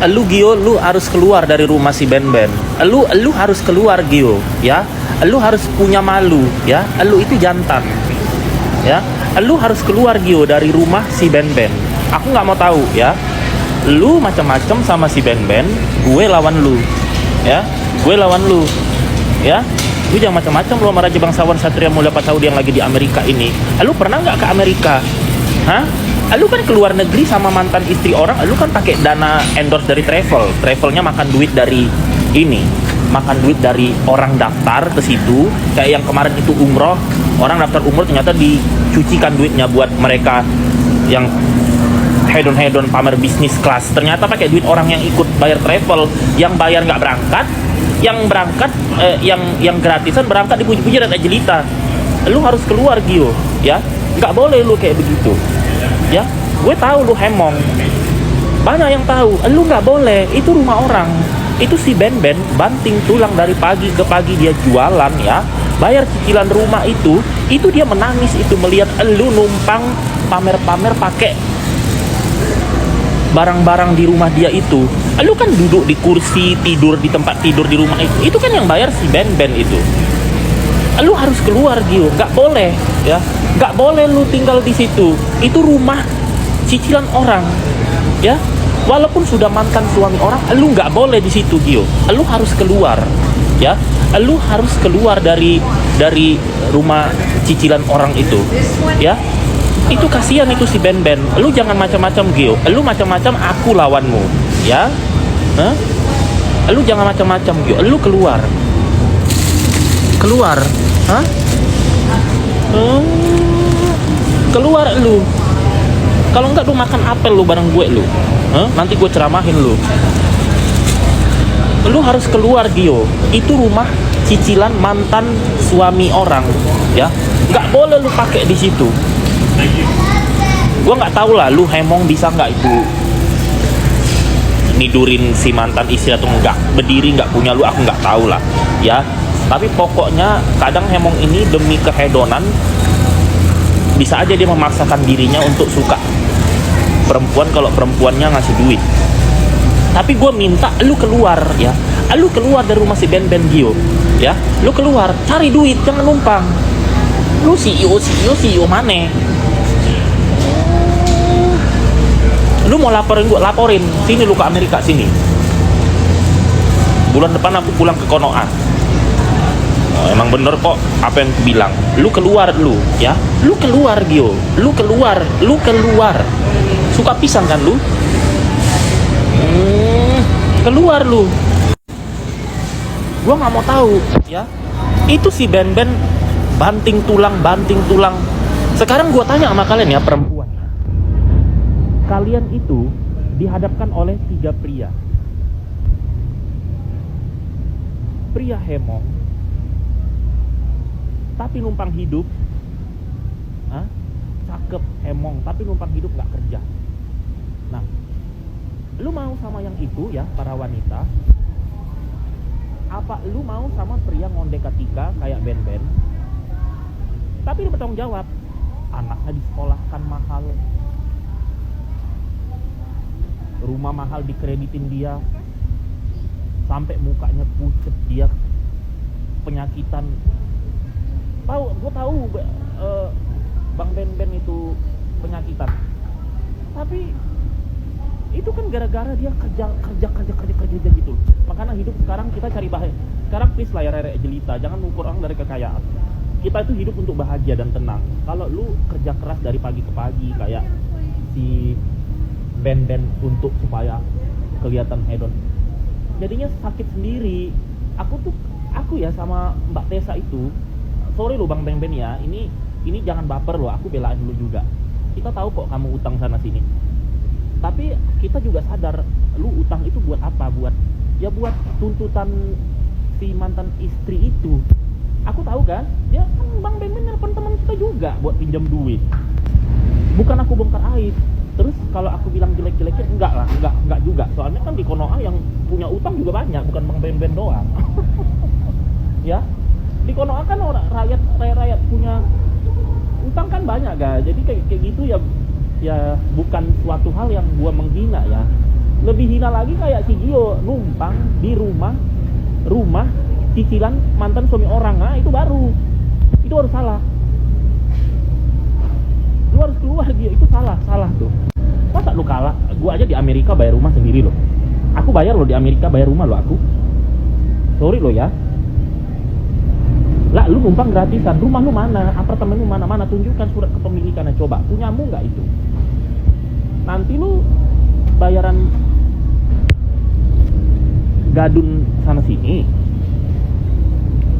Lu Gio, lu harus keluar dari rumah si Ben Ben. Lu harus keluar Gio, ya. Lu harus punya malu, ya. Lu itu jantan, ya. Lu harus keluar Gio dari rumah si Ben Ben. Aku nggak mau tahu, ya. Lu macam-macam sama si Ben Ben, gue lawan lu, ya. Gue lawan lu, ya. Lu jangan macam-macam lu sama Raja Bangsawan Satria Mulia Pasaudi yang lagi di Amerika ini. Lu pernah nggak ke Amerika? Hah? Lu kan keluar negeri sama mantan istri orang, lu kan pakai dana endorse dari travelnya makan duit dari ini, makan duit dari orang daftar ke situ, kayak yang kemarin itu umroh, orang daftar umroh ternyata dicucikan duitnya buat mereka yang hedon pamer bisnis kelas, ternyata pakai duit orang yang ikut bayar travel, yang bayar nggak berangkat, yang berangkat yang gratisan berangkat dipuji-puji dan jelita. Lu harus keluar Gio, ya, nggak boleh lu kayak begitu. Ya, gue tahu lu hemong, banyak yang tahu. Lu nggak boleh, itu rumah orang. Itu si Ben Ben banting tulang dari pagi ke pagi dia jualan, ya, bayar cicilan rumah itu dia menangis itu melihat lu numpang pamer-pamer pakai barang-barang di rumah dia itu. Lu kan duduk di kursi, tidur di tempat tidur di rumah itu kan yang bayar si Ben Ben itu. Lu harus keluar Gio, nggak boleh, ya, nggak boleh lu tinggal di situ. Itu rumah cicilan orang, ya, walaupun sudah mantan suami orang, lu nggak boleh di situ Gio. Lu harus keluar, ya, lu harus keluar dari rumah cicilan orang itu, ya. Itu kasihan itu si Ben Ben. Lu jangan macam-macam Gio. Lu macam-macam aku lawanmu, ya. Hah? Lu jangan macam-macam Gio. Lu keluar. Keluar. Hah? Keluar lu. Kalau enggak lu makan apel lu bareng gue lu. Hah? Nanti gue ceramahin lu. Lu harus keluar Gio. Itu rumah cicilan mantan suami orang, ya. Nggak boleh lu pakai di situ. Gue nggak tahu lah lu hemong bisa nggak itu nidurin si mantan istri atau enggak, berdiri nggak punya lu, aku nggak tahu lah, ya. Tapi pokoknya kadang hemong ini demi kehedonan bisa aja dia memaksakan dirinya untuk suka perempuan kalau perempuannya ngasih duit. Tapi gue minta lu keluar, ya. Lu keluar dari rumah si Ben Ben Gio, ya. Lu keluar, cari duit, jangan numpang. Lu CEO mana? Lu mau laporin gue, laporin. Sini lu ke Amerika, sini. Bulan depan aku pulang ke Konoha. Oh, emang bener kok apa yang aku bilang. Lu keluar lu, ya. Lu keluar Gio. Lu keluar. Suka pisang kan lu? Keluar lu. Gua nggak mau tahu, ya. Itu si Ben Ben banting tulang. Sekarang gua tanya sama kalian, ya, perempuan. Kalian itu dihadapkan oleh 3 pria. Pria hemong, tapi numpang hidup. Cakep, hemong, tapi numpang hidup nggak kerja. Nah, lu mau sama yang itu, ya, para wanita? Apa lu mau sama pria ngondek ketika kayak Ben Ben? Tapi dia bertanggung jawab. Anaknya disekolahkan mahal, rumah mahal dikreditin dia, sampai mukanya pucet dia, penyakitan. Gue tahu Bang Ben Ben itu penyakitan. Tapi itu kan gara-gara dia kerja gitu. Makanya hidup sekarang kita cari bahagia. Sekarang please lah ya rere jelita, jangan ukur orang dari kekayaan. Kita itu hidup untuk bahagia dan tenang. Kalau lu kerja keras dari pagi ke pagi kayak si Ben Ben untuk supaya kelihatan hedon, jadinya sakit sendiri. Aku ya sama Mbak Tessa itu, sorry lo Bang Ben Ben ya, ini jangan baper lo, aku belain lu juga. Kita tahu kok kamu utang sana sini, tapi kita juga sadar lu utang itu buat apa? Buat tuntutan si mantan istri itu. Aku tahu kan, dia kan Bang Ben Ben nelpon teman kita juga buat pinjam duit. Bukan aku bongkar aib. Terus kalau aku bilang jelek-jelekin, enggak juga. Soalnya kan di Konoha yang punya utang juga banyak, bukan Bang Ben Ben doang. Ya, di Konoha kan orang rakyat punya utang kan banyak, guys. Jadi kayak gitu ya bukan suatu hal yang gua menghina, ya. Lebih hina lagi kayak si Gio numpang di rumah cicilan mantan suami orang. Nah, itu harus salah. Lu harus keluar Gio, itu salah tuh. Masa lu kalah? Gua aja di Amerika bayar rumah sendiri loh. Aku bayar loh di Amerika bayar rumah loh aku. Sorry loh ya. Lah lu numpang gratisan, rumah lu mana, apartemen lu mana, tunjukkan surat kepemilikannya, coba punyamu nggak itu? Nanti lu bayaran gadun sana sini,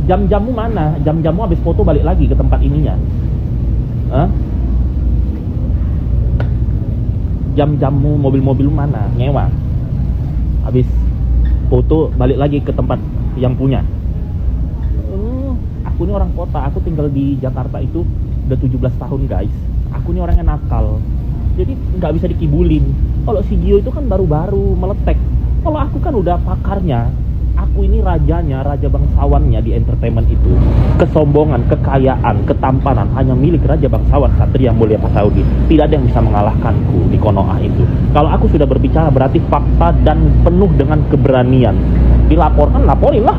jam-jammu mana, jam-jammu habis foto balik lagi ke tempat ininya, jam-jammu mobil-mobil mana nyewa, habis foto balik lagi ke tempat yang punya. Aku ini orang kota, aku tinggal di Jakarta itu udah 17 tahun guys. Aku ini orangnya nakal, jadi nggak bisa dikibulin. Kalau si Gio itu kan baru-baru meletek. Kalau aku kan udah pakarnya. Aku ini rajanya, raja bangsawannya di entertainment itu. Kesombongan, kekayaan, ketampanan hanya milik raja bangsawan Satria Mulia Pasaudi. Tidak ada yang bisa mengalahkanku di Konoha itu. Kalau aku sudah berbicara berarti fakta dan penuh dengan keberanian. Dilaporkan, laporin lah.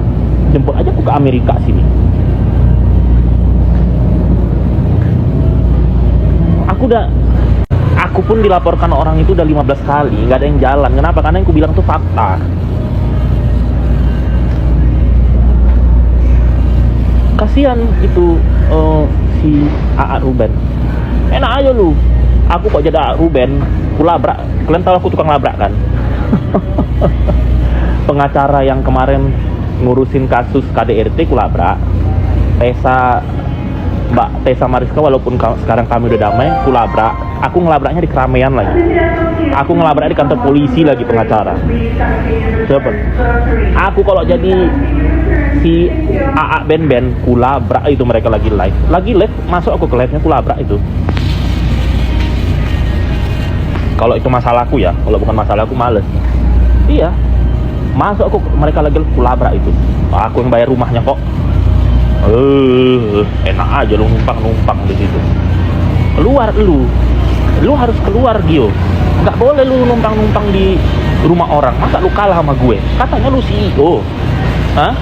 Jemput aja aku ke Amerika sini. Aku pun dilaporkan orang itu udah 15 kali, nggak ada yang jalan. Kenapa? Karena yang aku bilang tuh fakta. Kasihan itu si A.A. Ruben. Enak aja lu. Aku kok jadi A.A. Ruben, ku labrak. Kalian tahu aku tukang labrak kan? Pengacara yang kemarin ngurusin kasus KDRT ku labrak. Mbak Tessa Mariska, walaupun sekarang kami udah damai, ku labrak. Aku ngelabraknya di keramaian lagi. Aku ngelabraknya di kantor polisi lagi, pengacara. Coba. Aku kalau jadi si AA Ben, ku labrak itu mereka lagi live. Masuk aku ke live-nya, ku labrak itu. Kalau itu masalahku ya, kalau bukan masalahku males. Iya. Masuk aku, mereka lagi ku labrak itu. Aku yang bayar rumahnya kok. Enak aja lu numpang di situ. Keluar lu harus keluar Gio. Nggak boleh lu numpang di rumah orang. Masa lu kalah sama gue? Katanya lu CEO. Hah?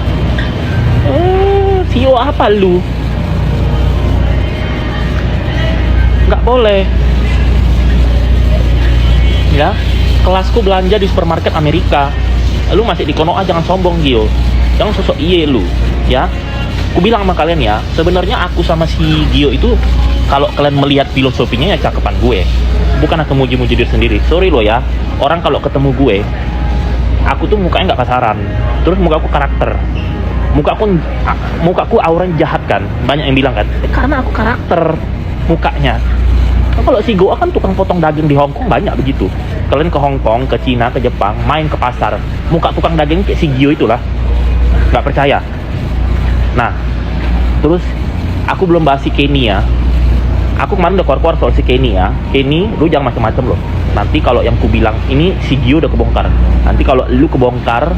CEO apa lu? Nggak boleh. Ya, kelasku belanja di supermarket Amerika. Lu masih di Konoha, jangan sombong Gio. Jangan sosok iye lu, ya. Aku bilang sama kalian ya, sebenarnya aku sama si Gio itu, kalau kalian melihat filosofinya ya cakepan gue. Bukan aku muji-muji diri sendiri. Sorry loh ya, orang kalau ketemu gue, aku tuh mukanya nggak kasaran. Terus muka aku karakter. Mukaku auranya jahat kan. Banyak yang bilang kan, karena aku karakter mukanya. Nah, kalau si Goa kan tukang potong daging di Hong Kong banyak begitu. Kalian ke Hong Kong, ke Cina, ke Jepang, main ke pasar, muka tukang daging kayak si Gio itulah. Nggak percaya? Nah, terus aku belum bahas si Kenny ya. Aku kemarin udah keluar soal si Kenny ya. Kenny, lu jangan macam-macam loh. Nanti kalau yang ku bilang ini si Gio udah kebongkar. Nanti kalau lu kebongkar,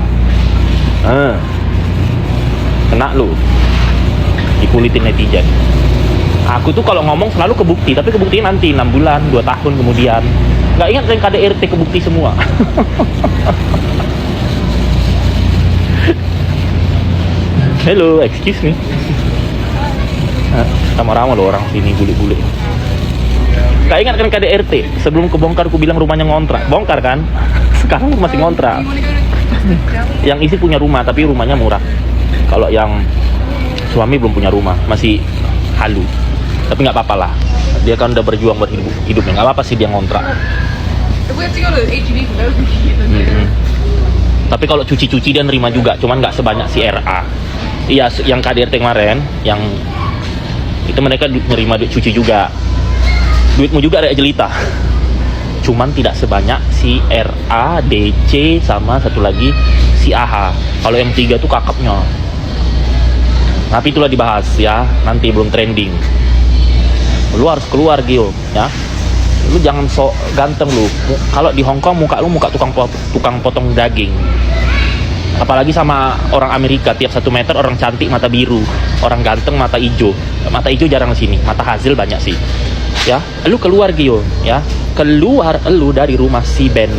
kena lu, dikulitin netizen. Aku tuh kalau ngomong selalu kebukti, tapi kebuktinya nanti 6 bulan, 2 tahun kemudian. Nggak ingat yang KDRT kebukti semua. Hello, excuse me. Sama-sama loh orang sini bule-bule. Gak ingat kan KDRT? Sebelum kebongkar aku bilang rumahnya ngontrak. Bongkar kan? Sekarang masih ngontrak. Yang isi punya rumah, tapi rumahnya murah. Kalau yang suami belum punya rumah, masih halu. Tapi nggak apa-apa lah. Dia kan udah berjuang buat hidupnya. Nggak apa-apa sih dia ngontrak. Tapi kalau cuci-cuci dia nerima juga, cuman nggak sebanyak si RA. Iya, yang KDRT kemarin, yang itu mereka nerima duit cuci juga. Duitmu juga ada jelita. Cuman tidak sebanyak si RA, DC, sama satu lagi si AH. Kalau yang 3 tuh kakapnya. Tapi itulah dibahas ya, nanti belum trending. Lu harus keluar Gio, ya. Lu jangan sok ganteng lu. Kalau di Hong Kong muka lu muka tukang potong daging. Apalagi sama orang Amerika, tiap 1 meter orang cantik mata biru, orang ganteng mata hijau. Mata hijau jarang di sini, mata hasil banyak sih. Ya, lu keluar Gio, ya. Keluar lu dari rumah si Ben.